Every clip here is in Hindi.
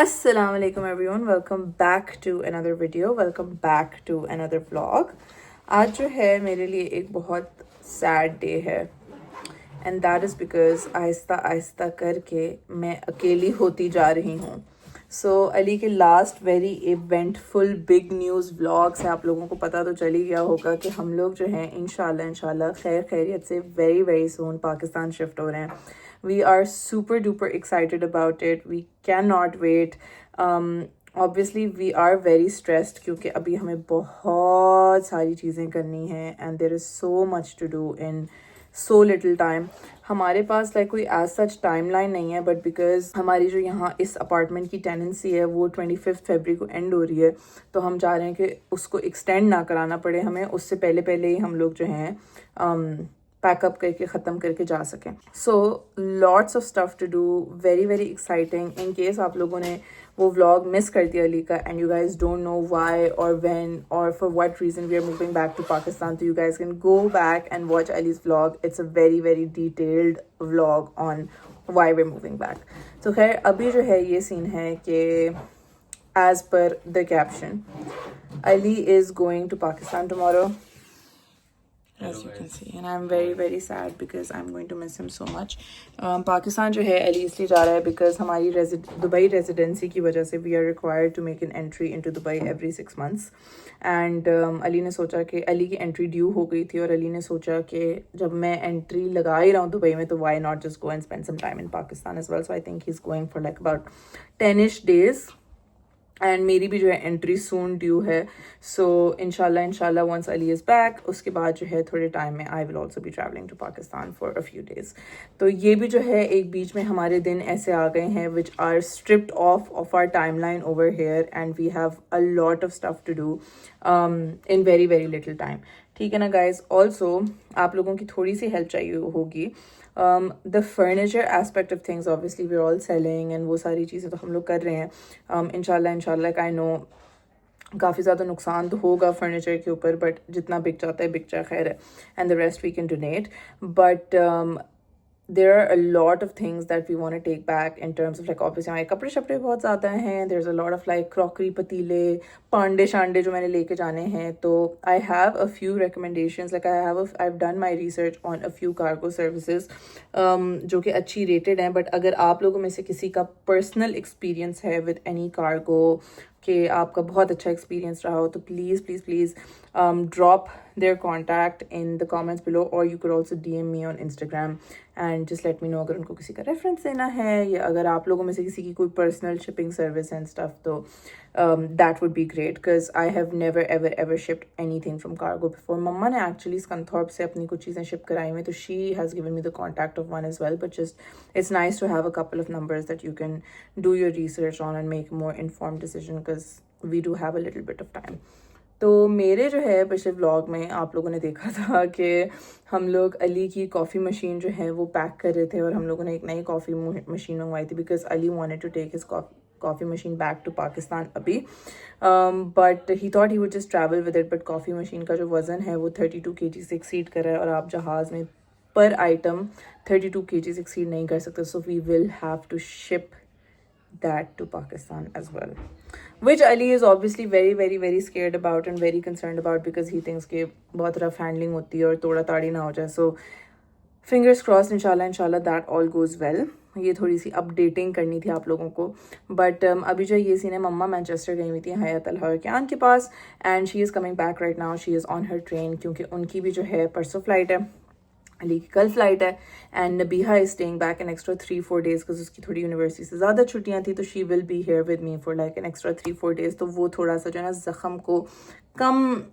Assalamu alaikum everyone, welcome back to another video, welcome back to another vlog. आज जो है मेरे लिए एक बहुत सैड डे है and that is because Aahista Aahista करके मैं अकेली होती जा रही हूँ. अली के last very eventful big news vlogs हैं. आप लोगों को पता तो चल ही गया होगा कि हम लोग जो हैं इंशाल्लाह खैर खैरियत से very very soon Pakistan shift हो रहे हैं. We are super duper excited about it. We cannot wait. Obviously we are very stressed क्योंकि अभी हमें बहुत सारी चीज़ें करनी हैं and there is so much to do in so little time. हमारे पास लाइक कोई एज सच टाइम लाइन नहीं है, बट बिकॉज हमारी जो यहाँ इस अपार्टमेंट की टेनेंसी है वो 25 फरवरी को एंड हो रही है, तो हम चाह रहे हैं कि उसको एक्सटेंड ना कराना पड़े हमें, उससे पहले पहले ही हम लोग जो हैं पैकअप करके ख़त्म करके जा सकें. So lots of stuff to do, very very exciting. In case आप लोगों ने वो व्लॉग मिस कर दिया अली का and you guys don't know why or when or for what reason we are moving back to Pakistan, तो you guys can go back and watch Ali's vlog. It's a very very detailed vlog on why we are moving back. तो खैर अभी जो है ये सीन है कि एज पर the caption, Ali is going to Pakistan tomorrow, as you can see, and I'm very very sad because I'm going to miss him so much. Pakistan जो है अली इसलिए जा रहा है because हमारी दुबई रेजिडेंसी की वजह से we are required to make an entry into Dubai every 6 months. And Ali ने सोचा कि अली की एंट्री ड्यू हो गई थी और अली ने सोचा कि जब मैं एंट्री लगा ही रहा हूँ दुबई में तो why not just go and spend some time in Pakistan as well. So I think he is going for like about 10ish days. And मेरी भी जो है एंट्री सून ड्यू है. सो इंशाल्लाह वंस अली इज़ बैक उसके बाद जो है थोड़े टाइम में I will also be travelling to Pakistan for a few days. तो ये भी जो है एक बीच में हमारे दिन ऐसे आ गए हैं which are stripped off our timeline over here and we have a lot of stuff to do in very very little time. ठीक है ना गाइज. ऑल्सो आप लोगों की थोड़ी सी हेल्प चाहिए होगी. The furniture aspect of things obviously we are all selling and वो सारी चीज़ें तो हम लोग कर रहे हैं. इंशाल्लाह आई नो काफ़ी ज़्यादा नुकसान तो होगा फर्नीचर के ऊपर, बट जितना बिक जाता है बिक जाए, खैर है. And the rest we can donate. But there are a lot of things that we want to take back in terms of like obviously हमारे कपड़े शपड़े बहुत ज़्यादा हैं. there's a lot of like crockery, पतीले, पांडे शांडे जो मैंने लेके जाने हैं. तो I have a few recommendations, like I've done my research on a few cargo services जो कि अच्छी rated हैं. but अगर आप लोगों में से किसी का personal experience है with any cargo कि आपका बहुत अच्छा एक्सपीरियंस रहा हो, तो please please please drop their contact in the comments below, or you could also DM me on Instagram and just let me know अगर उनको किसी का रेफरेंस देना है या अगर आप लोगों में से किसी की कोई personal shipping service and stuff, तो that would be great because I have never ever shipped anything from cargo before. मम्मा ने actually स्कंथॉर्प से अपनी कुछ चीज़ें शिप कराई हुई, तो she has given me the contact of one as well, but just it's nice to have a couple of numbers that you can do your research on and make a more informed decision because we do have a little bit of time. तो मेरे जो है पिछले व्लॉग में आप लोगों ने देखा था कि हम लोग अली की कॉफ़ी मशीन जो है वो पैक कर रहे थे और हम लोगों ने एक नई कॉफ़ी मशीन मंगवाई थी because Ali wanted to take his coffee machine back to Pakistan अभी. But he thought he would just travel with it, but coffee machine का जो वज़न है वो 32 kg से एक्सीड कर रहा है और आप जहाज़ में पर आइटम 32 kg से एक्सीड नहीं कर सकते. So we will have to ship that to Pakistan as well, which Ali is obviously very scared about and very concerned about because he thinks कि बहुत rough handling होती है और तोड़ा ताड़ी ना हो जाए. So fingers crossed, इंशाल्लाह that all goes well. ये थोड़ी सी अपडेटिंग करनी थी आप लोगों को. बट अभी जो ये सीन है, मम्मा मैनचेस्टर गई हुई थी हयात अल हरकियान के पास and she is coming back right now. She is on her train क्योंकि उनकी भी जो है परसों फ्लाइट है, अली की कल फ्लाइट है. And Nabiha is staying back an extra 3-4 days because उसकी थोड़ी यूनिवर्सिटी से ज़्यादा छुट्टियां थी, तो she will be here with me for like an extra 3-4 days. तो वो थोड़ा सा जो है ना ज़ख़म को कम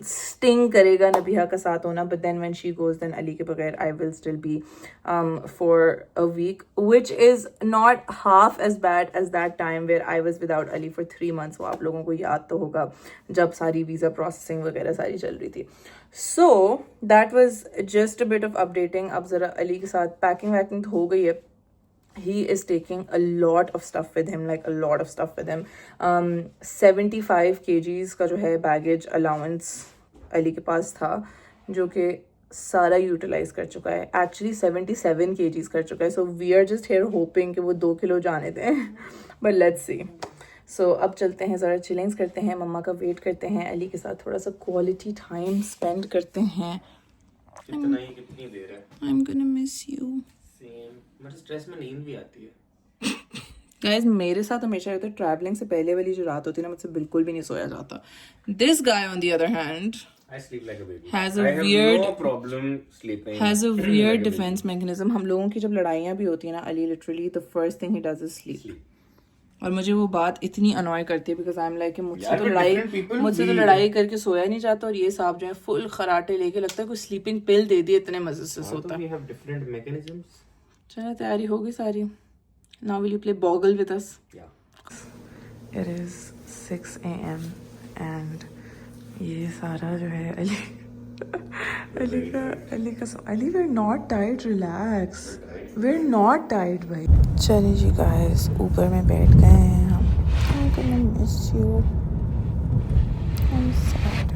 स्टिंग करेगा नबीहा का साथ होना. But then when she goes then Ali के बगैर I will still be for a week, which is not half as bad as that time where I was without Ali for 3 months. वो आप लोगों को याद तो होगा जब सारी वीज़ा प्रोसेसिंग वगैरह सारी चल रही थी. So that was just a bit of updating. अब ज़रा अली के साथ पैकिंग वैकिंग तो हो गई है. He is taking a lot of stuff with him, like a lot of stuff with him. 75 kgs का जो है बैगेज अलाउंस अली के पास था जो कि सारा यूटिलाइज कर चुका है. एक्चुअली 77 kgs कर चुका है. So we are just here hoping कि वो 2 किलो जाने दें बट लेट्स सी. सो अब चलते हैं, ज़रा चिलिंग्स करते हैं, मम्मा का वेट करते हैं, अली के साथ थोड़ा सा क्वालिटी टाइम स्पेंड करते हैं. कितना ही कितनी देर है. I'm gonna miss you. Same. मुझे स्ट्रेस में नींद भी आती है. गाइज मेरे साथ हमेशा होता है, ट्रैवलिंग से पहले वाली जो रात होती है ना, मुझसे बिल्कुल भी नहीं सोया जाता. This guy on the other hand I sleep like a baby. has a I have weird no problem sleeping. has a like weird a baby. defense mechanism. हम लोगों की जब लड़ाइयाँ भी होती है ना, Ali literally the first thing he does is sleep. और मुझे वो बात इतनी अनॉय करती है बिकॉज आई एम लाइक मुझसे तो लड़ाई करके सोया नहीं जाता, और ये साहब जो है फुल खराटे लेके लगता है कोई स्लीपिंग पिल दे दी, इतने मजे से सोता है. We have different mechanisms. चलो तैयारी होगी सारी. Now will you play Bogle with us? Yeah. It is 6 a.m. and ये सारा जो है Ali Ali we're not tired, relax, we're not tired भाई. चलिए जी गाइस, ऊपर में बैठ गए हैं हम. I'm gonna miss you. I'm sad.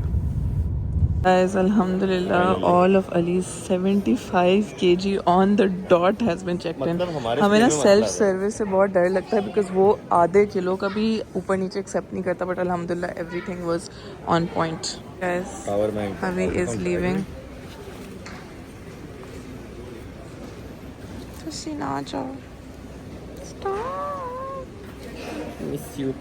Guys, alhamdulillah, all of Ali's 75 kg on the dot has been checked in. हमें ना सेल्फ सर्विस से बहुत डर लगता है बिकॉज वो आधे किलो का भी ऊपर नीचे एक्सेप्ट नहीं करता, but alhamdulillah everything was on point. Guys, Avi is leaving. तुसी ना जाओ. Stop. Miss you.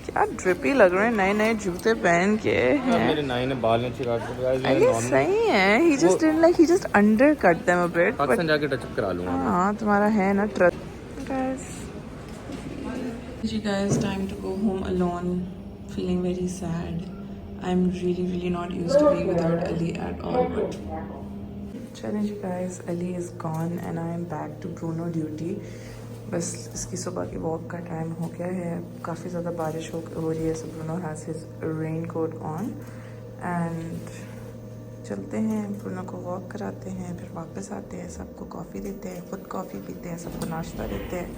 क्या ड्रिपी लग रहे हैं नए नए जूते पहन के हैं. मेरे नाई ने बाल नीचे काट दिए. अरे सही है. he just didn't like, he just undercut them a bit. Pakistan जाके टचअप करा लूंगा. हाँ तुम्हारा है ना ट्रस्ट. guys जी guys, time to go home alone, feeling very sad. I'm really not used to being without Ali at all, but चलें जी guys, Ali is gone and I am back to Bruno duty. बस इसकी सुबह की वॉक का टाइम हो गया है. काफ़ी ज़्यादा बारिश हो रही है, so Bruno has his rain coat on and चलते हैं. ब्रूनो को वॉक कराते हैं, फिर वापस आते हैं, सबको कॉफ़ी देते हैं, खुद कॉफ़ी पीते हैं, सबको नाश्ता देते हैं.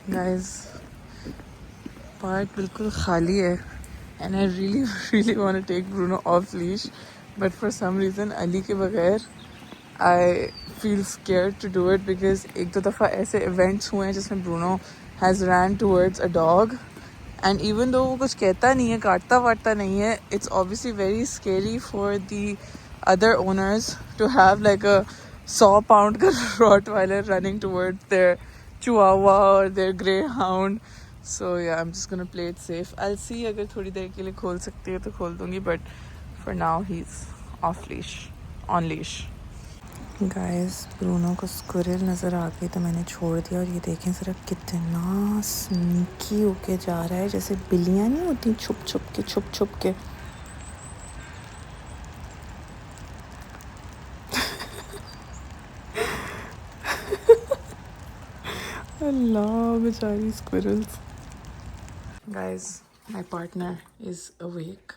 गाइस पार्क बिल्कुल खाली है and I really want to take Bruno off leash, but for some reason Ali के बगैर आई feel scared to do it because एक दो दफ़ा ऐसे events हुए हैं जिसमें Bruno has ran towards a dog and even though वो कुछ कहता नहीं है, काटता वाटता नहीं है, it's obviously very scary for the other owners to have like a 100-pound का Rottweiler running towards their Chihuahua or their Greyhound. So yeah, I'm just gonna play it safe. I'll see अगर थोड़ी देर के लिए खोल सकती है तो खोल दूँगी, but for now he's off leash, on leash. Guys Bruno को स्क्विरल नज़र आ गई तो मैंने छोड़ दिया, और ये देखें ज़रा कितना स्नीकी होके जा रहा है, जैसे बिल्लियाँ नहीं होती छुप छुप के. अल्लाह बेचारी squirrels. Guys my partner is awake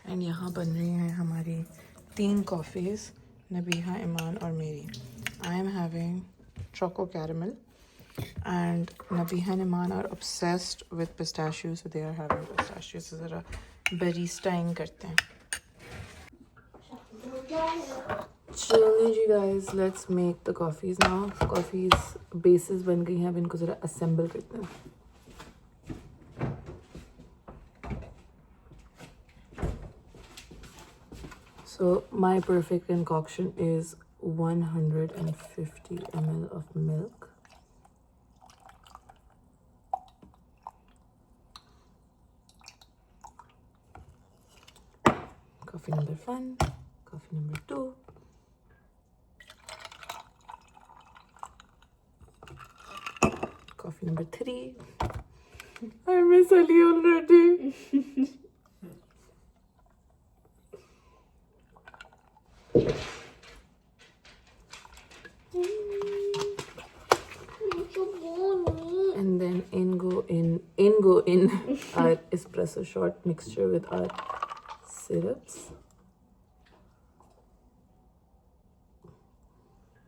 and यहाँ बन रही हैं हमारी 3 कॉफ़ीज़, नबीहा, ईमान और मेरी. I am having choco caramel and Nabiha and Iman are obsessed with pistachios, so they are having pistachios. So ज़रा barista-ing करते हैं. चलिए जी guys, let's make the coffees now. Coffees bases बन गई हैं, अब इनको ज़रा assemble करते हैं. So my perfect concoction is 150 ml of milk, coffee number 1, coffee number 2, coffee number 3. I miss Ali already. And then in go in our espresso shot mixture with our syrups.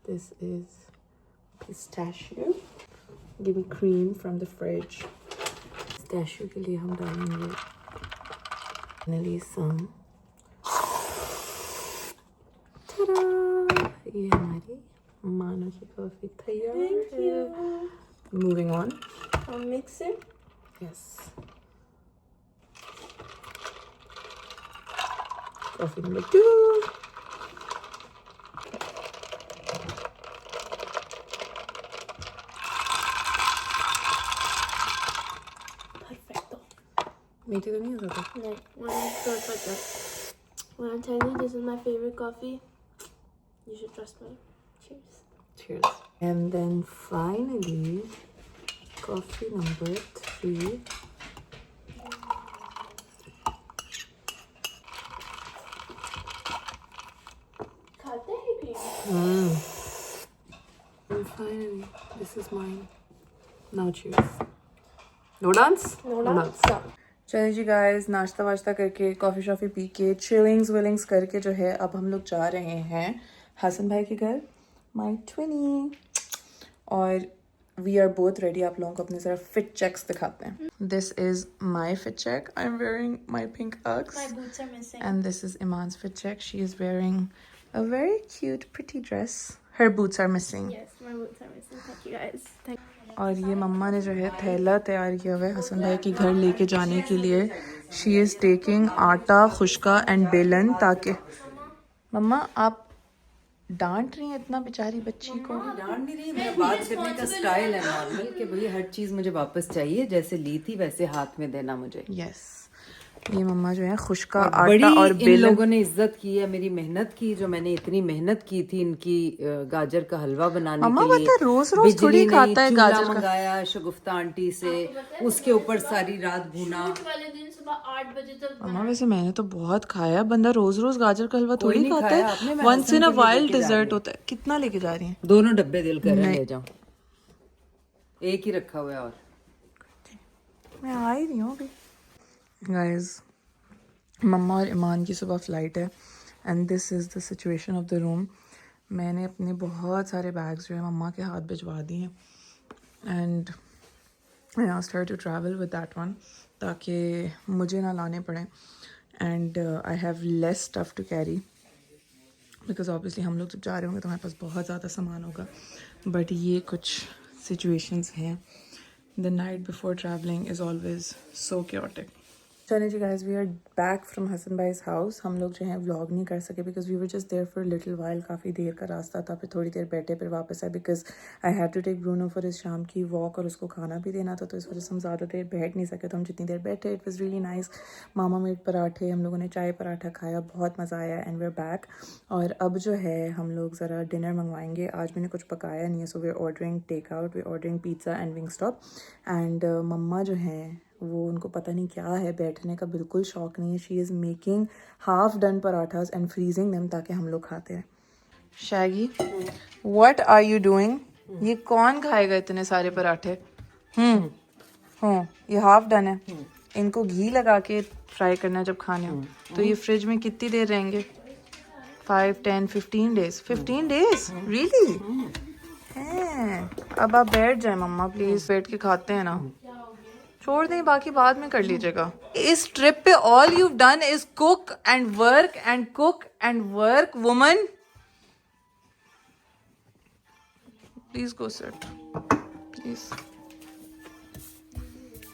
This is pistachio. Give me cream from the fridge. Pistachio के लिए हम डालेंगे finally some. Ta-da! ये हमारी मानो की कॉफी तैयार Thank है। you. Moving on. I'll mix it. Yes, coffee number 2। Perfecto. मीठी तो नहीं है ज़्यादा? Like, when I start like that. When I tell you this is my favorite coffee, you should trust me. Cheers. Cheers. And then finally, coffee number 3. खाते हैं कि? And finally, this is mine. Now cheers. No dance? No dance? No. चलिए जी गाइस, नाश्ता वाश्ता करके कॉफ़ी शॉफ़ी पी के चिलिंग्स विलिंग्स करके जो है अब हम लोग जा रहे हैं हसन भाई के घर, माय ट्विनी। और वी आर बोथ रेडी। आप लोगों को अपने ज़रा फिट चेक्स दिखाते हैं। This is my fit check, I am wearing my pink Uggs. My boots are missing. And this is Iman's fit check. She is wearing a very cute, pretty dress. Her boots are missing. Yes, my boots are missing. Thank you guys. Thank और ये मम्मा ने जो है थैला तैयार किया हुआ है हसन भाई के घर लेके जाने के लिए। शी इज़ टेकिंग आटा, खुशका एंड बेलन, ताकि मम्मा आप डांट रही हैं इतना बेचारी बच्ची को। डांट नहीं रही, मेरा बात करने का स्टाइल है नॉर्मल कि भाई हर चीज मुझे वापस चाहिए, जैसे ली थी वैसे हाथ में देना मुझे। यस, ये मम्मा जो है खुशका बड़ी आटा और इन बेलन। लोगों ने इज्जत की है मेरी मेहनत की, जो मैंने इतनी मेहनत की थी इनकी गाजर का हलवा बनाने मम्मा के लिए। पता रोज-रोज बिजली थोड़ी नहीं, खाता है चूल्हा गाजर का। मंगाया शगुफ्ता आंटी से, उसके ऊपर सारी रात भुना। you. वाले दिन सुबह 8 बजे तक मम्मा वैसे मैंने तो बहुत खाया। बंदा रोज रोज गाजर का हलवा थोड़ी नहीं खाता खाया है। आपने, मैं वंस हसन इन अ के लिए वाइल्ड लेके जा डिजर्ट रही होता है। कितना लेके जा रही हैं? दोनों डब्बे दिल कर रहे हैं, नहीं। ले जाओ, एक ही रखा हुआ है। और मैं आ ही रही हूँ अभी। गाइस, मम्मा और ईमान की सुबह फ़्लाइट है and this is the situation of the room. मैंने अपने बहुत सारे बैग्स जो है मम्मा के हाथ भिजवा दिए हैं and I asked her to travel with that one, ताकि मुझे ना लाने पड़े and I have less stuff to carry, because obviously हम लोग जब जा रहे होंगे तो हमारे पास बहुत ज़्यादा सामान होगा। बट ये कुछ सिचुएशंस हैं। The night before travelling is always so chaotic. चलिए जी guys, we are back from Hasan भाई's हाउस। हम लोग जो है व्लॉग नहीं कर सके because we were just there for little while. काफ़ी देर का रास्ता था, फिर थोड़ी देर बैठे, फिर वापस आए because I had to take Bruno for इस शाम की वॉक और उसको खाना भी देना था, तो इस वजह से हम ज़्यादा देर बैठ नहीं सके। तो हम जितनी देर बैठे it was really nice. Mama made पराठे, हम लोगों ने चाय पराठा खाया, बहुत मज़ा आया एंड वी आर बैक। और अब जो है हम लोग ज़रा डिनर मंगवाएंगे। आज मैंने कुछ पकाया नहीं है, so we are ordering take out, we ordering pizza and Wing Stop. And मम्मा जो हैं वो, उनको पता नहीं क्या है, बैठने का बिल्कुल शौक नहीं है। She is making half done parathas and freezing them ताकि हम लोग खाते हैं। Shaggy, what are you doing? ये कौन खाएगा इतने सारे पराठे? ये हाफ डन है। इनको घी लगा के फ्राई करना है जब खाने हो। तो ये फ्रिज में कितनी देर रहेंगे? 5, 10, 15 डेज। 15 days really? अब आप बैठ जाए मम्मा प्लीज, बैठ के खाते हैं ना। छोड़ दें, बाकी बाद में कर लीजिएगा। इस ट्रिप पे all you done is cook and work and cook and work. Woman please go sit please.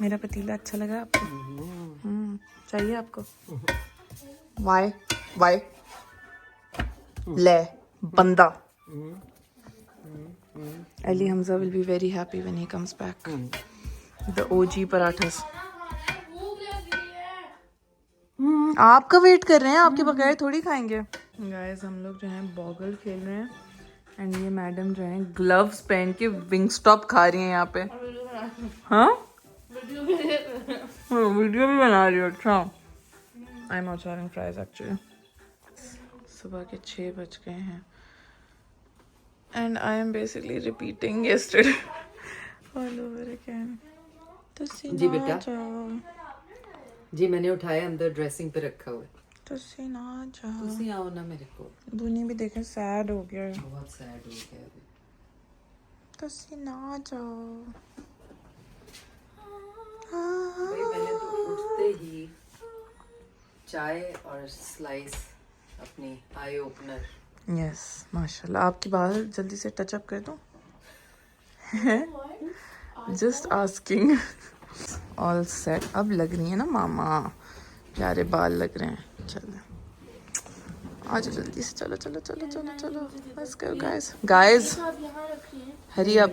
मेरा पतीला अच्छा लगा आपको? चाहिए आपको? वाई वाई ले बंदा। Ali Hamza will be very happy when he comes back. The OG पराठas. आपका वेट कर रहे हैं, आपके बगैर थोड़ी खाएंगे। गाइस, हम लोग जो हैं बॉगल खेल रहे हैं एंड ये मैडम जो हैं ग्लव्स पहन के विंग स्टॉप खा रही हैं यहाँ पे। हाँ, वीडियो भी बना रही हो? अच्छा, I am also having fries actually. सुबह के 6 बज गए हैं and I am basically repeating yesterday all over again. जी बेटा, जी मैंने उठाया, अंदर ड्रेसिंग पे रखा हुआ है। तुसी ना जाओ। तुसी आओ ना मेरे को। बुनी भी देखे सैड हो गया है। बहुत सैड हो गया अभी। तुसी ना जाओ। भाई मैंने तो उठते ही चाय और स्लाइस अपनी आई ओपनर यस माशाल्लाह। आपके बाल जल्दी से टचअप कर दूँ? Just asking. All set. अब लग रही है ना मामा, प्यारे बाल लग रहे हैं। चलो आ जाओ जल्दी से, चलो चलो चलो चलो चलो, लेट्स गो गाइस। गाइस आप यहाँ रख रही हैं हरी अप।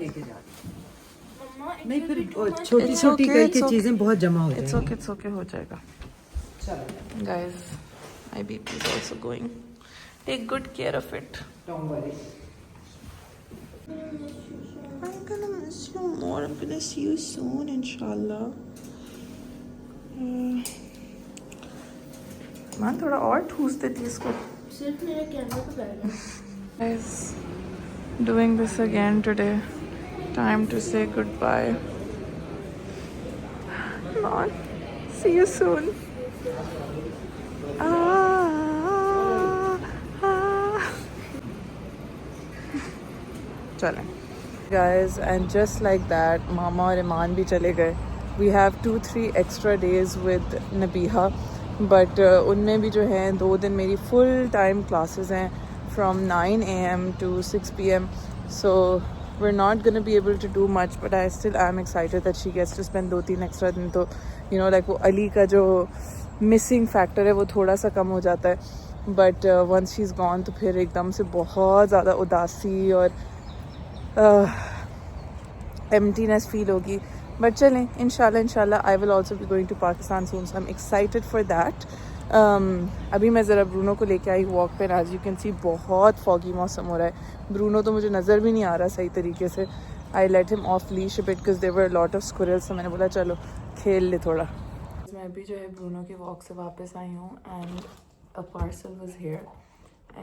मम्मा। नहीं फिर छोटी छोटी okay, करके it's okay. चीजें बहुत जमा हो इट्स जाएंगी। ओके, इट्स ओके, हो जाएगा। Guys my BP is also going, take good care of it. Don't worry. I'm gonna miss you more. I'm gonna see you soon, inshallah. Man, थोड़ा और ठूस देती इसको। सिर्फ मेरे कैमरे पे बैठ गया। Guys, doing this again today. Time to say goodbye. Come on, see you soon. चलें guys, and just like that मामा और ईमान भी चले गए. We have 2-3 extra days with Nabiha, but उनमें भी जो हैं 2 दिन मेरी full time classes हैं from 9 a.m. to 6 p.m. so we're not going to be able to do much, but I still am excited that she gets to spend 2-3 extra दिन. तो you know like वो अली का जो missing factor है वो थोड़ा सा कम हो जाता है, but once she's gone तो फिर एकदम से बहुत ज़्यादा उदासी और emptiness feel होगी. But चलें, इंशाल्लाह I will also be going to Pakistan soon, so I'm excited for that. अभी मैं ज़रा ब्रूनो को लेके आई वॉक पे. as you can see बहुत foggy मौसम हो रहा है. ब्रूनो तो मुझे नज़र भी नहीं आ रहा सही तरीके से. I let him off leash a bit because there were a lot of squirrels, so मैंने बोला चलो खेल ले थोड़ा. मैं अभी जो है ब्रूनो की वॉक से वापस आई हूँ and a parcel was here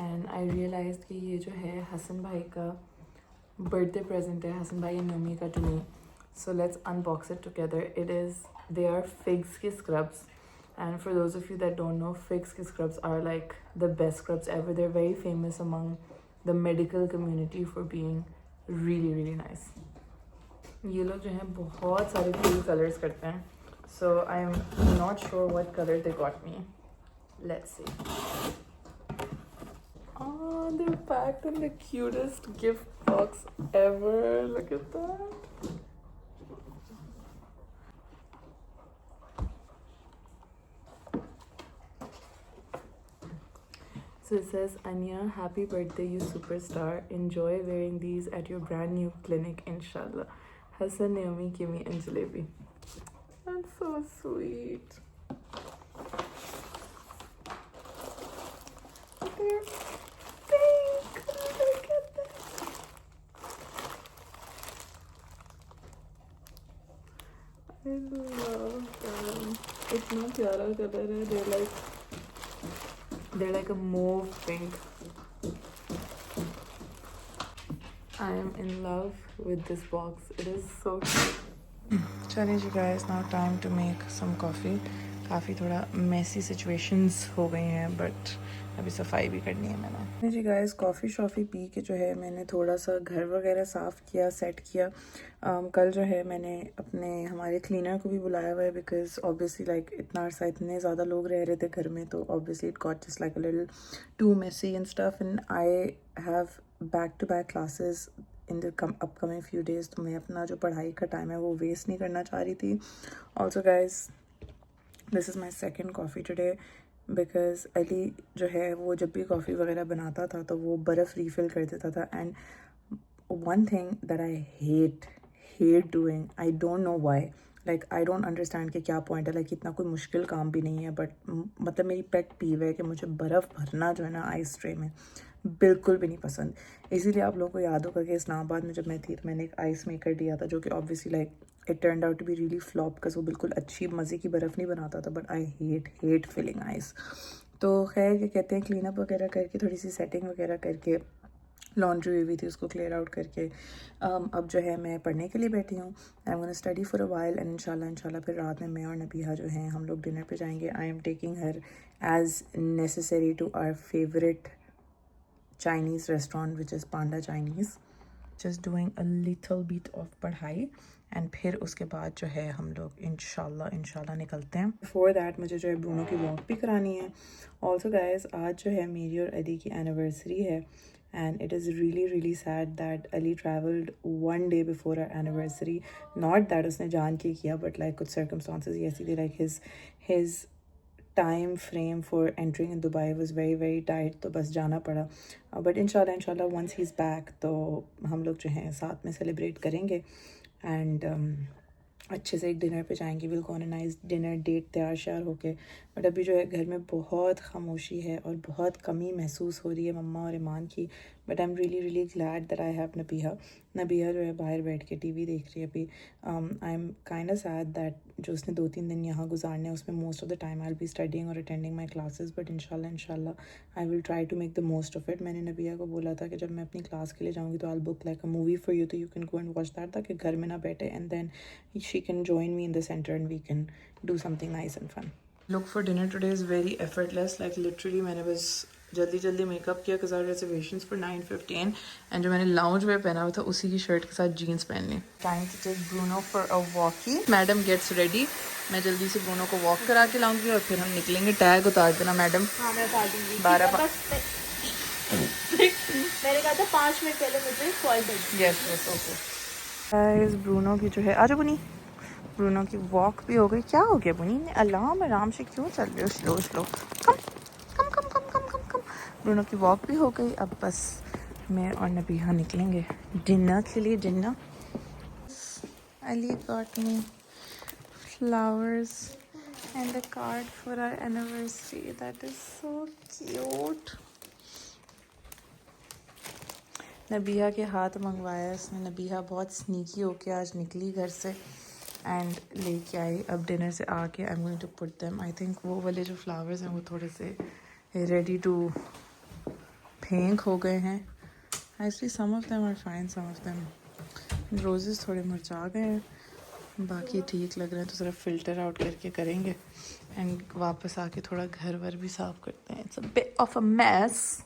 and I realized कि ये जो है हसन भाई का birthday present है, हसन भाई and मम्मी का to me. So let's unbox it together. They are figs ki scrubs, and for those of you that don't know, figs ki scrubs are like the best scrubs ever. They're very famous among the medical community for being really really nice. ये लोग जो हैं बहुत सारे cool colors करते हैं, so I am not sure what color they got me. Let's see. Oh, they're packed in the cutest gift box ever. Look at that. So it says, Anya, happy birthday, you superstar. Enjoy wearing these at your brand new clinic, inshallah. Hassan, Naomi, Kimi, and Jalebi. That's so sweet. They're pink. Look at that. I love them. It's not pyara color. They're like a mauve pink. I am in love with this box. It is so cute. चलिए you guys, now time to make some coffee. काफ़ी थोड़ा messy situations हो गई हैं, but अभी सफाई भी करनी है मैंने. जी guys, कॉफ़ी शॉफ़ी पी के जो है मैंने थोड़ा सा घर वगैरह साफ़ किया, सेट किया. कल जो है मैंने अपने हमारे क्लीनर को भी बुलाया हुआ है because obviously like इतना अर्सा इतने ज़्यादा लोग रह रहे थे घर में, तो obviously it got just like a little too messy and stuff, and I have back-to-back classes in the upcoming few days. तो मैं अपना जो पढ़ाई का टाइम है वो वेस्ट नहीं करना चाह रही थी. Also guys, this is my second coffee today because Ali जो है वो जब भी कॉफ़ी वगैरह बनाता था तो वो बर्फ़ रीफ़िल कर देता था. and one thing that I hate doing, I don't know why, like I don't understand कि क्या पॉइंट है. like इतना कोई मुश्किल काम भी नहीं है, बट मतलब मेरी पेट पीव है कि मुझे बर्फ़ भरना जो है ना आइस ट्रे में बिल्कुल भी नहीं पसंद. इसीलिए आप लोगों को याद होगा कि इस्लामाबाद में जब मैं थी तो मैंने एक आइस मेकर लिया था जो कि obviously like it turned out to be really flop because वो बिल्कुल अच्छी मज़े की बर्फ़ नहीं बनाता था. But I hate filling ice. तो खैर क्या कहते हैं, क्लीन अप वगैरह करके थोड़ी सी सेटिंग वगैरह करके, लॉन्ड्री हुई थी उसको क्लियर आउट करके अब जो है मैं पढ़ने के लिए बैठी हूँ. I am gonna study for a while and इंशाल्लाह फिर रात में मैं और नबीहा जो हैं हम लोग डिनर पे जाएंगे. I am taking her as necessary to our favourite Chinese restaurant which is Panda Chinese. Just doing a little bit of पढ़ाई एंड फिर उसके बाद जो है हम लोग इंशाल्लाह निकलते हैं. बिफोर दैट मुझे जो है ब्रूनो की वॉक भी करानी है. ऑल्सो गाइज आज जो है मेरी और अली की एनिवर्सरी है and it is really sad that Ali traveled one day before our anniversary. Not that उसने जान के किया, but like कुछ circumstances ऐसी थी, like his time frame for entering in Dubai was very tight, तो बस जाना पड़ा. But inshallah once he's back तो हम लोग जो हैं साथ में सेलिब्रेट करेंगे and अच्छे से एक डिनर पे जाएंगे. Will go on a nice dinner date तैयार श्यार होके. बट अभी जो है घर में बहुत खामोशी है और बहुत कमी महसूस हो रही है मम्मा और ईमान की. But I am really glad that I have Nabiha जो है बाहर बैठ के टीवी देख रही है अभी. I am kind of sad that जो उसने 2-3 दिन यहाँ गुजारने उसमें most of the time I will be studying और अटेंडिंग माई क्लासेस. बट इंशाल्लाह I will try to make the most of it. मैंने नबीहा को बोला था कि जब मैं अपनी क्लास के लिए जाऊँगी तो I book like a movie for you, तो you can go and watch that, ताकि घर में ना बैठे and then she can join me in the centre and we can do something nice and fun. Look for dinner today is very effortless. Like literally मैंने बस जल्दी मेकअप किया because our reservations for 9:15 and जो मैंने लाउंज वेयर पहना हुआ था उसी की शर्ट के साथ जीन्स पहन ली. Time to take Bruno for a walkie. Madam gets ready. मैं जल्दी से ब्रूनो को वॉक करा के लाऊंगी और फिर हम निकलेंगे. टैग उतार देना मैडम. हाँ मैं उतार दूंगी. 12 मैंने कहा था 5 मिनट पहले मुझे कॉल कर. Yes okay. Guys ब्रूनो की जो है आजा बुनी. ब्रूनो की वॉक भी हो गई. क्या हो गया बुनी ने आराम से क्यों चल रहे हो स्लो. कम. ब्रूनो की वॉक भी हो गई. अब बस मैं और नबीहा निकलेंगे डिनर के लिए. Dinner Ali got me flowers and a card for our anniversary. That is so cute. Nabiha के हाथ मंगवाया उसने. नबीहा बहुत स्नीकी होके आज निकली घर से एंड लेके आई. अब डिनर से आके I am going to put them. I think वो वाले जो फ्लावर्स हैं वो थोड़े से रेडी टू फेंक हो गए हैं. Actually some of them are fine, some of them roses थोड़े मुरझा गए हैं, बाकी ठीक लग रहे हैं. तो ज़रा फ़िल्टर आउट करके करेंगे एंड वापस आके थोड़ा घर वर भी साफ़ करते हैं. It's a bit of a mess.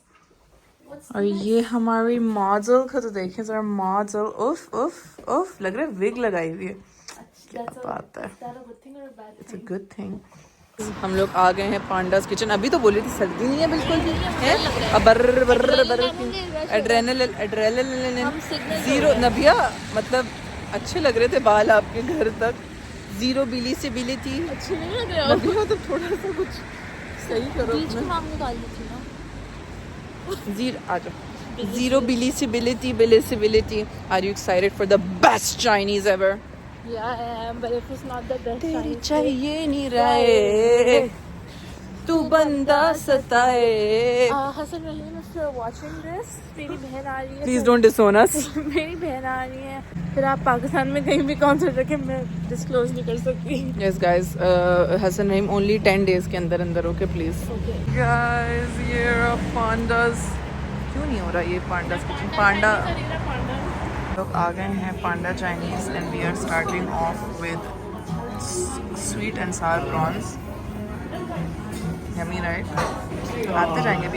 और ये हमारी मॉडल का तो देखें ज़रा. मॉडल उफ लग रहा है विग लगाई हुई है. क्या बात है. It's a good thing. हम लोग आ गए हैं पांडास किचन. अभी तो बोली थी सर्दी नहीं है बिल्कुल भी है. अब बर्र एड्रेनलिन जीरो. नबिया मतलब अच्छे लग रहे थे बाल आपके घर तक. जीरो बिली से बिली थी. अच्छी नहीं लग रहा. नबिया तो थोड़ा सा कुछ सही करो. बीच में हम निकाल दी थी ना. जीरो आ जाओ. Zero visibility. Are you excited for the best Chinese ever? Yeah, I am, but if it's not the best तेरी Chinese चाहिए नहीं रहे तू बंदा सताए. हसन रहीम, if you're watching this, मेरी बहन आ रही है. प्लीज डोंट डिसोन अस. मेरी बहन आ रही है. फिर आप पाकिस्तान में कहीं भी कॉन्सर्ट रखें मैं डिस्क्लोज नहीं कर सकती. यस गाइस हसन रहीम ओनली 10 days के अंदर ओके प्लीज. गाइस ये पांडास क्यों नहीं हो रहा. ये पांडास किचन. पांडा लोग आ गए हैं. Panda Chinese and we are starting off with sweet and sour prawns. Yummy right. आते जाएंगे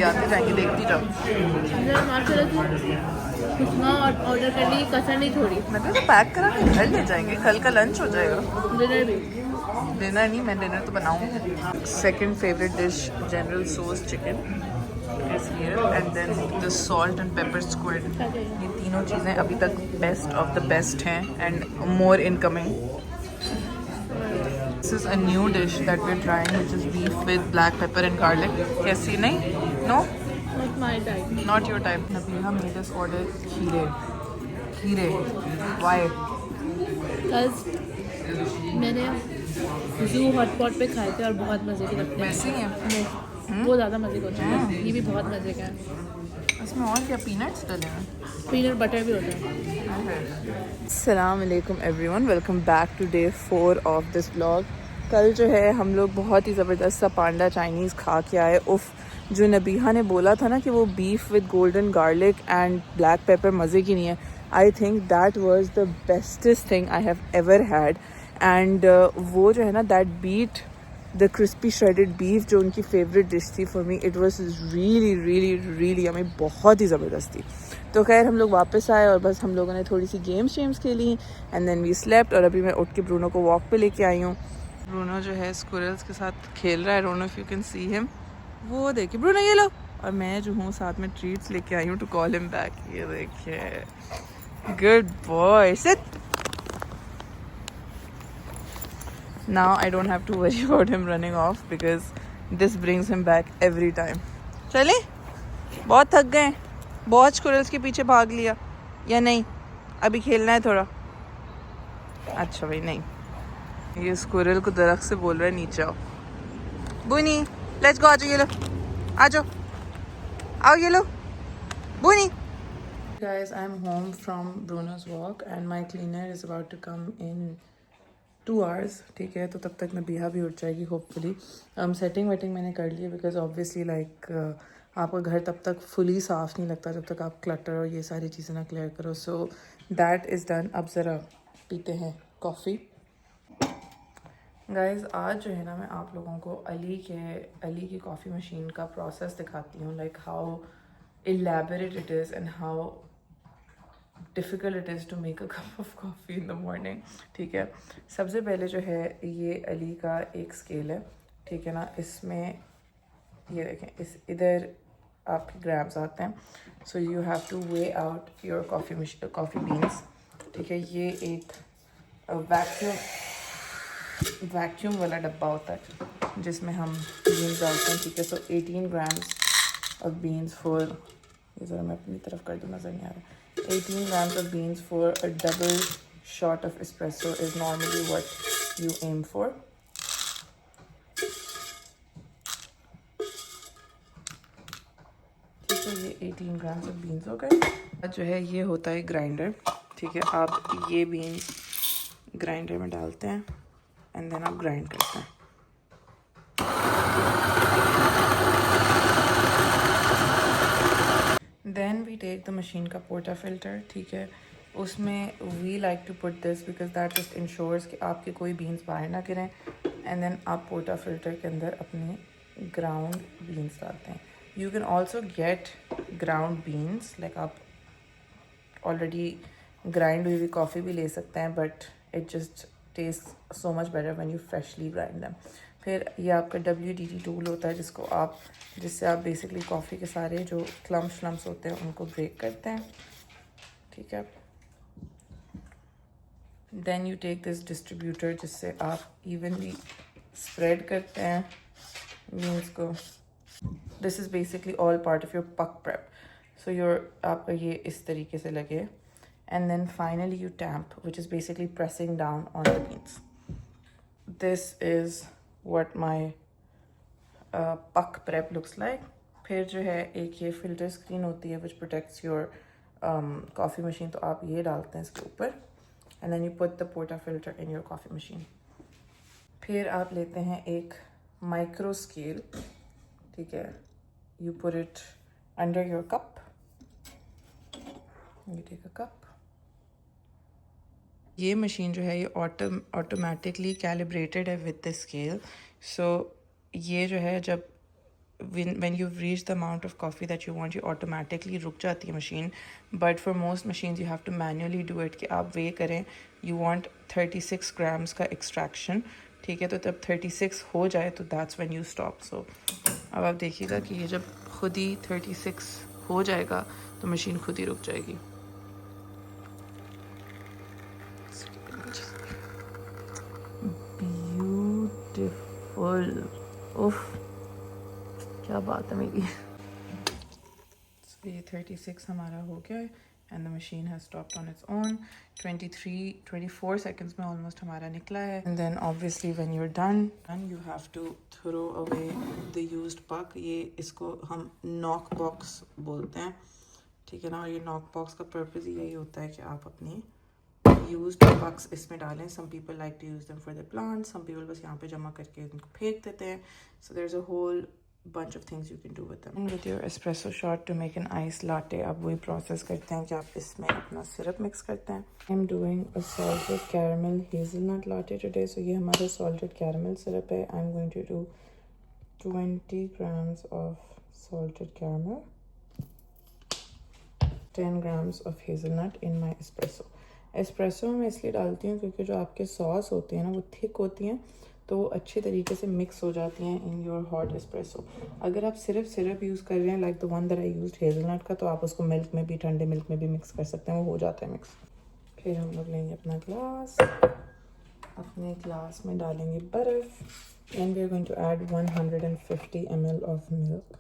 देखती जाओ. कुछ ना ऑर्डर करने की कसर नहीं छोड़ी. मैं तो पैक करा के घर ले जाएंगे. कल का लंच हो जाएगा. डिनर भी. डिनर नहीं, मैं डिनर तो बनाऊंगी. Second favourite dish general Tso's chicken is here and then the salt and pepper squid. ये तीनों चीज़ें अभी तक बेस्ट ऑफ द बेस्ट हैं and more incoming. This is a new dish that we're trying which is beef with black pepper and garlic. कैसी नहीं? No? Not my type. Not your type. Nabila made us order खीरे. Why? Because मैंने जू हॉटपॉट पे खाए थे और बहुत मज़े के लगते हैं. वैसे ही है. वो ज़्यादा मज़े का होता है. ये भी बहुत मज़े का है. इसमें और क्या पीनट्स डले हैं? पीनट बटर भी होता है. अस्सलाम वालेकुम everyone. Welcome back to day 4 of this vlog. कल जो है हम लोग बहुत ही ज़बरदस्त सा पांडा चाइनीज़ खा के आए. उफ़, जो नबीहा ने बोला था ना कि वो beef with golden garlic and black pepper मज़े की नहीं है. I think that was the bestest thing I have ever had. And वो जो है ना that beat the crispy shredded beef जो उनकी फेवरेट डिश थी for me. It was really हमें बहुत ही ज़बरदस्त थी. तो खैर हम लोग वापस आए और बस हम लोगों ने थोड़ी सी गेम्स खेली एंड देन वी स्लेप्ट। और अभी मैं उठ के ब्रूनो को वॉक पे लेके आई हूँ। ब्रूनो जो है स्क्विरल्स के साथ खेल रहा है। Don't know if you can see him. वो देखिए ब्रूनो ये लो। और मैं जो हूँ साथ में ट्रीट्स लेके आई हूँ टू कॉल हिम बैक। ये देखिए, good boy, sit. Now I don't have to worry about him running off because this brings him back every time. चले, बहुत थक गए, बहुत स्क्विरल्स के पीछे भाग लिया या नहीं? अभी खेलना है थोड़ा। अच्छा भाई नहीं, ये स्क्विरल को दरख्त से बोल रहा है नीचे आओ। बुनी, लेट्स गो, आ जाओ, ये लो, आ जाओ, आओ ये लो, बुनी। Guys, I'm home from Bruno's walk and my cleaner is about to come in 2 hours, ठीक है? तो तब तक नबीहा भी उठ जाएगी होपफुली। सेटिंग वेटिंग मैंने कर ली है बिकॉज ऑब्वियसली लाइक आपका घर तब तक फुली साफ़ नहीं लगता जब तक आप क्लटर और ये सारी चीज़ें ना क्लियर करो। So that is done. अब ज़रा पीते हैं कॉफ़ी। गाइस, आज जो है ना मैं आप लोगों को अली की कॉफ़ी मशीन का प्रोसेस दिखाती हूँ, like how elaborate it is and how difficult it is to make a cup of coffee in the morning. ठीक है, सबसे पहले जो है ये अली का एक स्केल है, ठीक है ना? इसमें ये देखें, इस इधर आपके ग्राम्स आते हैं। So you have two way out your coffee beans, ठीक है? ये एक वैक्यूम वाला डब्बा होता है जिसमें हम बीन्स डालते हैं, ठीक है? सो 18 ग्राम्स ऑफ बीन्स फॉर, ये ज़रा मैं अपनी तरफ कर दूँ, नज़र नहीं आ रहा। 18 grams of beans for a double shot of espresso is normally what you aim for. ठीक है, ये 18 grams of beans हो गए। जो है ये होता है ग्राइंडर, ठीक है? आप ये बीन्स ग्राइंडर में डालते हैं एंड देन आप ग्राइंड करते हैं। Then we take the machine का पोर्टा फिल्टर, ठीक है? उसमें we like to put this because that just ensures कि आपके कोई बीन्स बाहर ना गिरें। एंड देन आप पोर्टा फिल्टर के अंदर अपने ग्राउंड बीन्स डालते हैं। You can also get ground beans, like आप ऑलरेडी ग्राइंड हुई कॉफ़ी भी ले सकते हैं, but it just taste so much better when you freshly grind them. फिर ये आपका WDT टूल होता है जिससे आप बेसिकली कॉफ़ी के सारे जो क्लम्स होते हैं उनको ब्रेक करते हैं, ठीक है? Then you take this distributor जिससे आप इवनली स्प्रेड करते हैं बीन्स को। This is basically all part of your puck prep. So आपका ये इस तरीके से लगे and then finally you tamp which is basically pressing down on the beans. This is what my puck prep looks like. फिर जो है एक ये फिल्टर स्क्रीन होती है which protects your coffee machine, तो आप ये डालते हैं इसके ऊपर and then you put the porta filter in your coffee machine. फिर आप लेते हैं एक माइक्रो स्केल, ठीक है? you put it under your cup, you take a cup. ये मशीन जो है ये ऑटोमेटिकली कैलिब्रेटेड है विद द स्केल। सो ये जो है जब when you've reached the amount of coffee that you want, you automatically रुक जाती है machine. But for most machines you have to manually do it कि आप वे करें। you want 36 grams का एक्सट्रैक्शन, ठीक है? तो तब 36 हो जाए तो that's when you stop. So अब आप देखिएगा कि ये जब खुद ही 36 हो जाएगा तो मशीन खुद ही रुक जाएगी। ब्यूटीफुल, उफ क्या बात है मेरी। So ये 36 हमारा हो गया है and the machine has stopped on its own. 24 seconds में ऑलमोस्ट हमारा निकला है। And then obviously when you are done you have to throw away the used puck. ये इसको हम नॉक बॉक्स बोलते हैं, ठीक है ना? और ये नॉक बॉक्स का पर्पज़ यही होता है कि आप अपनी यूज्ड पक्स इसमें डालें। Some people like to use them for the plants, some people बस यहाँ पे जमा करके उनको फेंक देते हैं। So there is a whole bunch of things you can do with them. And with your espresso shot to make an iced latte, आप वही process करते हैं कि आप इसमें अपना syrup mix करते हैं। I'm doing a salted caramel hazelnut latte today. So ये हमारा salted caramel syrup है। I'm going to do 20 grams of salted caramel, 10 grams of hazelnut in my espresso. Espresso में इसलिए डालती हूँ क्योंकि जो आपके सॉस होते हैं ना वो थिक होती हैं, तो वो अच्छे तरीके से मिक्स हो जाती हैं इन योर हॉट एस्प्रेसो. अगर आप सिर्फ सिरप यूज़ कर रहे हैं like the one that I used hazelnut का, तो आप उसको मिल्क में भी, ठंडे मिल्क में भी मिक्स कर सकते हैं, वो हो जाता है मिक्स. फिर हम लोग लेंगे अपना ग्लास, अपने ग्लास में डालेंगे बर्फ़ and we are going to add 150 ml of milk.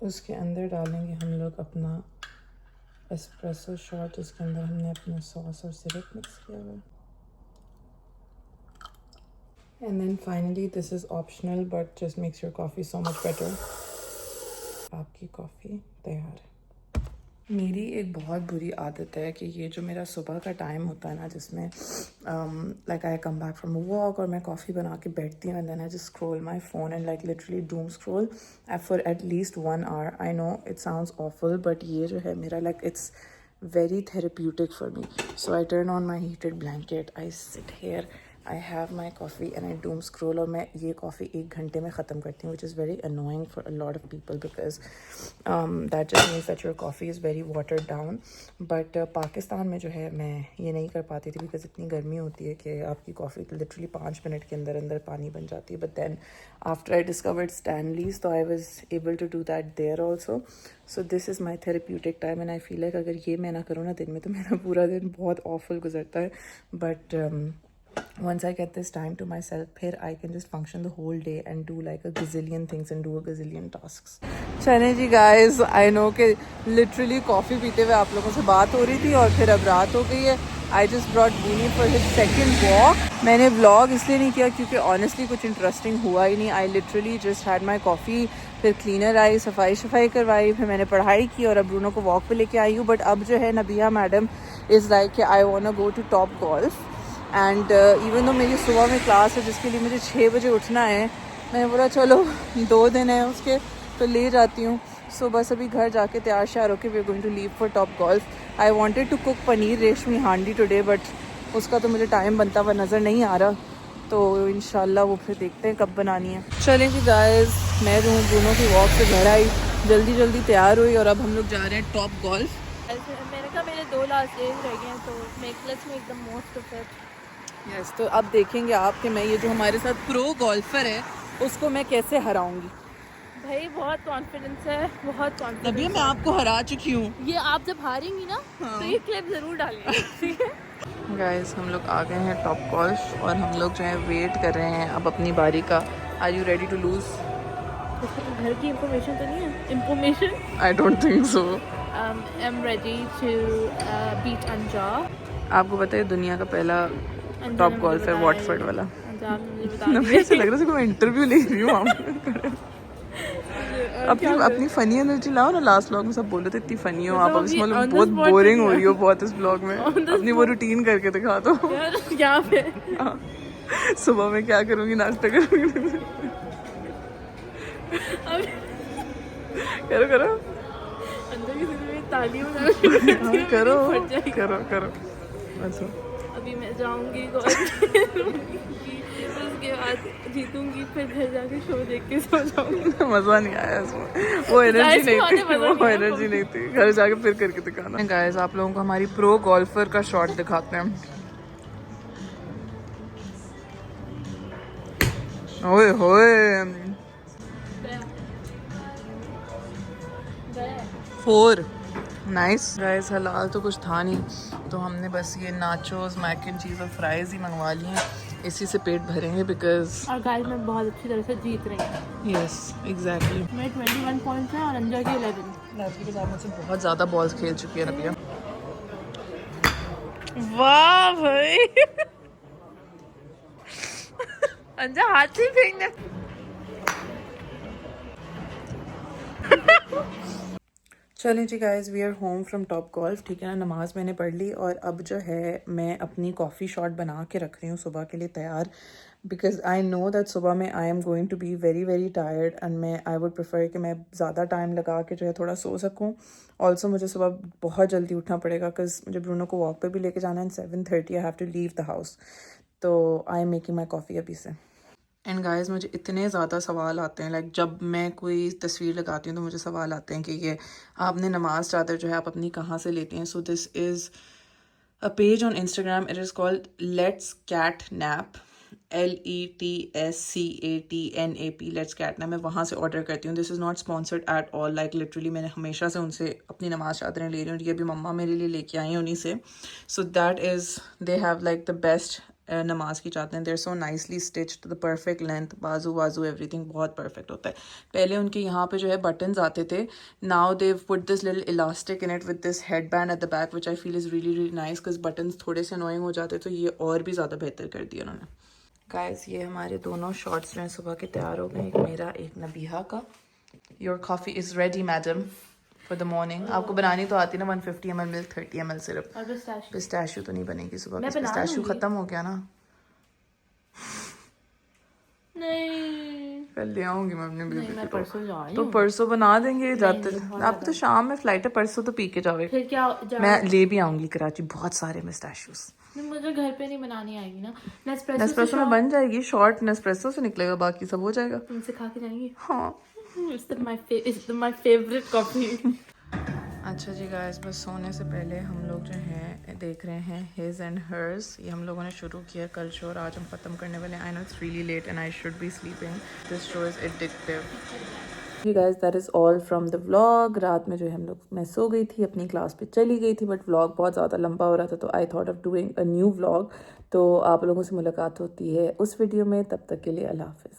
उसके अंदर डालेंगे हम लोग अपना एस्प्रेसो शॉट, जिसके अंदर हमने अपना सॉस और सिरप मिक्स किया हुआ है. And then finally, this is optional but just makes your coffee so much better. आपकी कॉफ़ी तैयार है. मेरी एक बहुत बुरी आदत है कि ये जो मेरा सुबह का टाइम होता है ना, जिसमें like I come back from a walk और मैं कॉफ़ी बना के बैठती हूँ and then I just scroll my phone and like literally doom scroll for at least 1 hour. I know it sounds awful but ये जो है मेरा like it's very therapeutic for me. So I turn on my heated blanket, I sit here, I have my coffee and I doom scroll. और मैं ये coffee 1 घंटे में ख़त्म करती हूँ, which is very annoying for a lot of people because that just means that your coffee is very watered down. But Pakistan में जो है मैं ये नहीं कर पाती थी because इतनी गर्मी होती है कि आपकी coffee literally 5 मिनट के अंदर अंदर पानी बन जाती है. But then after I discovered Stanley's, so I was able to do that there also. So this is my therapeutic time and I feel like अगर ये मैं ना करूँ ना दिन में, तो मेरा पूरा दिन बहुत awful गुजरता है. But once I get this time to myself, फिर I can just function the whole day and do like a gazillion things and do a gazillion tasks. चलें जी guys, I know कि literally coffee पीते हुए आप लोगों से बात हो रही थी और फिर अब रात हो गई है. I just brought Booni for his second walk. मैंने vlog इसलिए नहीं किया क्योंकि honestly कुछ interesting हुआ ही नहीं. I literally just had my coffee, फिर क्लीनर आई, सफाई करवाई, फिर मैंने पढ़ाई की और अब ब्रूनो को वॉक पे लेके आई हूँ. बट अब जो है Nabiha madam is like I want to go to Topgolf and even though मेरी सुबह में क्लास है जिसके लिए मुझे 6 बजे उठना है, मैंने बोला चलो 2 दिन है उसके तो ले जाती हूँ. सो बस अभी घर जाके तैयार श्यार होके we are going to leave for Topgolf. I wanted to cook paneer reshmi handi today but उसका तो मुझे टाइम बनता हुआ नज़र नहीं आ रहा, तो इंशाल्लाह वो फिर देखते हैं कब बनानी है. चलें जी गाइस, मैं जो हूँ दोनों की वॉक से घर आई, जल्दी तैयार हुई और अब हम लोग जा रहे हैं टॉप गोल्फ. मैंने कहा मेरे 2 लास्ट डेज रह गए हैं तो let's make the most of it. Yes, तो अब देखेंगे आप कि मैं ये जो हमारे साथ प्रो गोल्फर है उसको मैं कैसे हराऊंगी. भाई बहुत कॉन्फिडेंस है, बहुत कॉन्फिडेंस. अभी मैं आपको हरा चुकी हूँ. ये आप जब हारेंगी ना तो ये क्लिप ज़रूर डालिए, ठीक है. गाइस हम लोग आ गए हैं टॉप गोल्फ और हम लोग जो है वेट कर रहे हैं अब अपनी बारी का. Are you ready to lose? घर की इंफॉर्मेशन तो नहीं है? Information I don't think so. I am ready to beat Anja. आपको पता है दुनिया का पहला टॉप गोल्फ है वॉटफोर्ड वाला. अंजा मुझे बता मुझे ऐसा लग रहा है मैं इंटरव्यू ले रही हूँ. अपनी फनी एनर्जी लाओ ना. लास्ट व्लॉग में सब बोल रहे थे इतनी फनी हो आप, अब इसमें बहुत बोरिंग हो रही हो बहुत इस व्लॉग में. अपनी वो रूटीन करके दिखा दो. यहाँ पे सुबह में क्या करूँगी, नाश्ता करूँगी. करो अंदर की तरफ में तालियों में करो. अच्छा अभी मैं जाऊंगी उसके बाद जीतूंगी, फिर घर जाके शो देख के सो जाऊंगी. मजा नहीं आया इसमें, वो एनर्जी नहीं थी. घर जाके फिर करके दिखाना. गाइस आप लोगों को हमारी प्रो गोल्फर का शॉट दिखाते हैं. ओए होए 4. Nice guys. हलाल तो कुछ था नहीं तो हमने बस ये नाचोस, मैक एंड चीज़ और फ्राइज ही मंगवा लिए हैं. इसी से पेट भरेंगे बिकॉज और गाइस मैं बहुत अच्छी तरह से जीत रही हूँ. Yes exactly. मैं 21 पॉइंट्स हैं और अंजा के 11. लड़की के साथ मुझसे बहुत ज़्यादा बॉल्स खेल चुकी है रबिया. वाह भाई. अंजा हाथ से फेंकने. चलें जी guys, we are home from Top Golf. ठीक है ना, नमाज मैंने पढ़ ली और अब जो है मैं अपनी कॉफ़ी शॉट बना के रख रही हूँ सुबह के लिए तैयार. बिकॉज आई नो दैट सुबह में I am going to be very tired and I would prefer कि मैं ज़्यादा टाइम लगा के जो है थोड़ा सो सकूँ. ऑल्सो मुझे सुबह बहुत जल्दी उठना पड़ेगा बिकॉज मुझे ब्रूनो को वॉक पे भी लेके जाना है. 7:30 I have to leave the house. तो I am making my coffee अभी से. एंड गाइस मुझे इतने ज़्यादा सवाल आते हैं, लाइक जब मैं कोई तस्वीर लगाती हूँ तो मुझे सवाल आते हैं कि ये आपने नमाज चादर जो है आप अपनी कहाँ से लेती हैं. So this is a page on Instagram. It is called Let's Cat Nap. LETSCATNAP. Let's Cat Nap. मैं वहाँ से ऑर्डर करती हूँ. This is not sponsored at all. Like literally मैंने हमेशा से उनसे अपनी नमाज चादरें ले रही हूँ. ये भी मम्मा मेरे लिए लेके आई हैं उन्हीं से. So that is, they have like the best नमाज की चादरें. They're so nicely stitched, the perfect length, बाजू everything बहुत perfect होता है. पहले उनके यहाँ पे जो है buttons आते थे. Now they've put this little elastic in it with this headband at the back, which I feel is really really nice because buttons थोड़े से annoying हो जाते तो ये और भी ज़्यादा बेहतर कर दिया उन्होंने. Guys, ये हमारे दोनों शॉर्ट्स जो हैं सुबह के तैयार हो गए. एक मेरा एक नबीहा का. Your coffee is ready, madam, for the morning. आपको बनानी तो आती ना 150 ml मिल्क, 30 ml सिरप. और पिस्ताशियो तो नहीं बनेगी सुबह. मैं बना पिस्ताशियो लूंगी. खत्म हो गया ना. नहीं, कल ले आऊंगी मैं अपने बेबी मैं को. परसों जा रही तो हूँ. परसों बना देंगे जाते. बहुत आप तो शाम में फ्लाइट है, परसों तो पी के जाओगे. फिर क्या मैं ले भी आऊंगी कराची बहुत सारे पिस्ताशियोज. नहीं, मुझे घर पे नहीं बनानी आएगी ना. नेस्प्रेसो में बन जाएगी. शॉर्ट नेस्प्रेसो से निकलेगा, बाकी सब हो जाएगा. तुम सिखा के जाएंगी. हाँ. It's my favorite coffee. अच्छा जी गाइस, बस सोने से पहले हम लोग जो हैं देख रहे हैं हिज एंड हर्स. ये हम लोगों ने शुरू किया कल शो और आज हम ख़त्म करने वाले. I know it's really late and I should be sleeping. This show is addictive. जी guys, that is all from the vlog. रात में जो है मैं सो गई थी, अपनी क्लास पे चली गई थी, बट व्लॉग बहुत ज़्यादा लंबा हो रहा था तो I thought of doing a new vlog. तो आप लोगों से मुलाकात होती है उस वीडियो में. तब तक के लिए अल्लाह हाफ़िज़.